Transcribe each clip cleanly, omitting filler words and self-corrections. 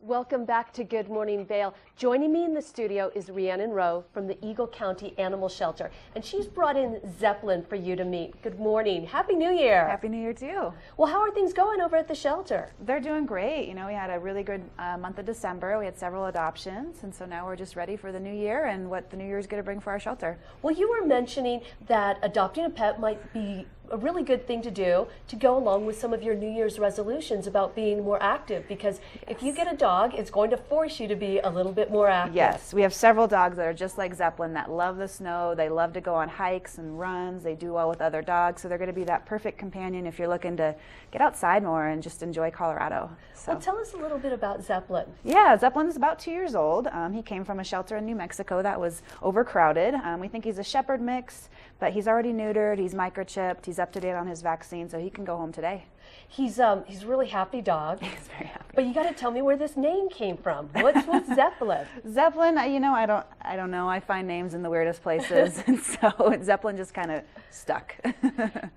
Welcome back to Good Morning Vail. Joining me in the studio is Rhiannon Rowe from the Eagle County Animal Shelter, and she's brought in Zeppelin for you to meet. Good morning. Happy New Year. Happy New Year to you. Well, how are things going over at the shelter? They're doing great. You know, we had a really good month of December. We had several adoptions, and so now we're just ready for the new year and what the new year is going to bring for our shelter. Well, you were mentioning that adopting a pet might be a really good thing to do to go along with some of your New Year's resolutions about being more active, because if you get a dog, it's going to force you to be a little bit more active. Yes, we have several dogs that are just like Zeppelin that love the snow. They love to go on hikes and runs. They do well with other dogs, so they're going to be that perfect companion if you're looking to get outside more and just enjoy Colorado. So. Well, tell us a little bit about Zeppelin. Yeah, Zeppelin is about 2 years old. He came from a shelter in New Mexico that was overcrowded. We think he's a shepherd mix, but he's already neutered, he's microchipped, he's up to date on his vaccine, so he can go home today. He's a really happy dog. He's very happy. But you got to tell me where this name came from. What's Zeppelin? Zeppelin, you know, I don't know. I find names in the weirdest places, and so Zeppelin just kind of stuck.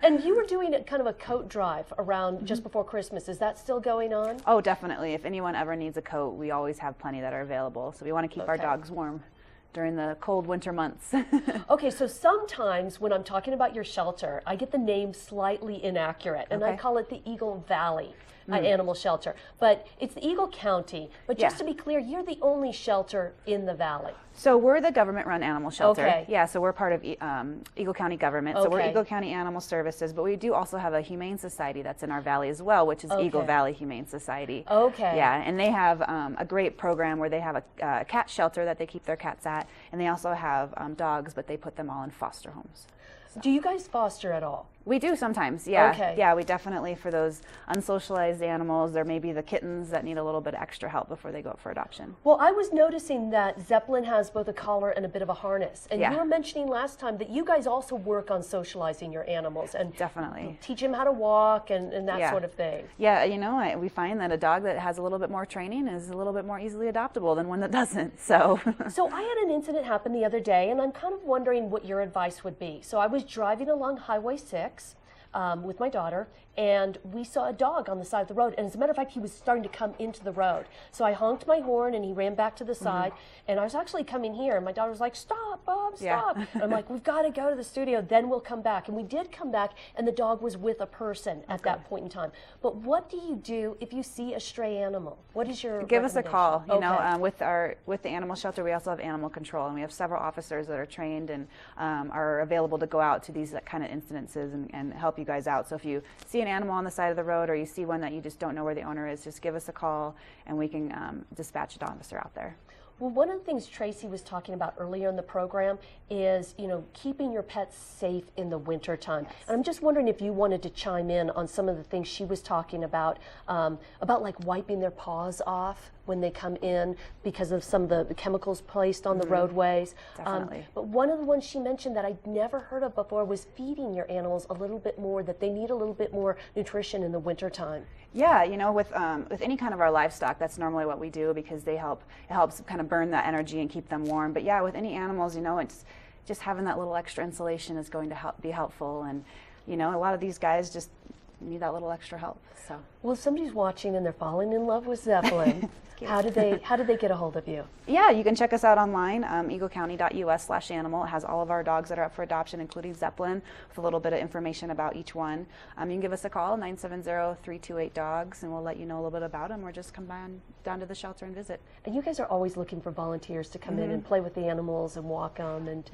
And you were doing kind of a coat drive around just before Christmas. Is that still going on? Oh, definitely. If anyone ever needs a coat, we always have plenty that are available. So we want to keep our dogs warm during the cold winter months. Okay, so sometimes when I'm talking about your shelter, I get the name slightly inaccurate, and I call it the Eagle Valley Animal Shelter. But it's the Eagle County. But just to be clear, you're the only shelter in the valley. So we're the government-run animal shelter. Okay. Yeah, so we're part of Eagle County government. So we're Eagle County Animal Services, but we do also have a humane society that's in our valley as well, which is Eagle Valley Humane Society. Okay. Yeah, and they have a great program where they have a cat shelter that they keep their cats at, and they also have dogs, but they put them all in foster homes. So. Do you guys foster at all? We do sometimes, yeah. Okay. Yeah, we definitely, for those unsocialized animals, or maybe the kittens that need a little bit extra help before they go up for adoption. Well, I was noticing that Zeppelin has both a collar and a bit of a harness. And you were mentioning last time that you guys also work on socializing your animals and definitely teach them how to walk and that sort of thing. Yeah, you know, we find that a dog that has a little bit more training is a little bit more easily adoptable than one that doesn't, so. So I had an incident happen the other day, and I'm kind of wondering what your advice would be. So I was driving along Highway 6 with my daughter, and we saw a dog on the side of the road, and as a matter of fact, he was starting to come into the road. So I honked my horn, and he ran back to the side, and I was actually coming here, and my daughter was like, "Stop, Bob, stop." And I'm like, "We've got to go to the studio, then we'll come back." And we did come back, and the dog was with a person at that point in time. But what do you do if you see a stray animal? What is your Give us a call. You know, with the animal shelter, we also have animal control, and we have several officers that are trained and are available to go out to these kind of incidences and help you guys out. So if you see an animal on the side of the road, or you see one that you just don't know where the owner is, just give us a call and we can dispatch an officer out there. Well, one of the things Tracy was talking about earlier in the program is, you know, keeping your pets safe in the winter time. Yes. And I'm just wondering if you wanted to chime in on some of the things she was talking about like wiping their paws off when they come in because of some of the chemicals placed on the roadways. Definitely. But one of the ones she mentioned that I'd never heard of before was feeding your animals a little bit more, that they need a little bit more nutrition in the winter time. Yeah, you know, with any kind of our livestock, that's normally what we do because it helps kind of burn that energy and keep them warm. But yeah, with any animals, you know, it's just having that little extra insulation is going to be helpful. And, you know, a lot of these guys just need that little extra help. So. Well, if somebody's watching and they're falling in love with Zeppelin, how do they get a hold of you? Yeah, you can check us out online, eaglecounty.us/animal. It has all of our dogs that are up for adoption, including Zeppelin, with a little bit of information about each one. You can give us a call, 970-328-DOGS, and we'll let you know a little bit about them, or just come down to the shelter and visit. And you guys are always looking for volunteers to come in and play with the animals and walk them. And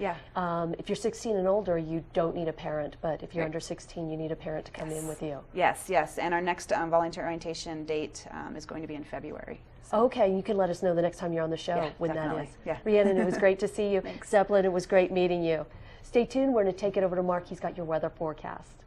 if you're 16 and older, you don't need a parent, but if you're under 16, you need a parent to come in with you. Yes, yes, and our next volunteer orientation date is going to be in February. So. Okay, you can let us know the next time you're on the show when definitely. that is. Yeah. Rhiannon, it was great to see you. Thanks. Zeppelin, it was great meeting you. Stay tuned. We're going to take it over to Mark. He's got your weather forecast.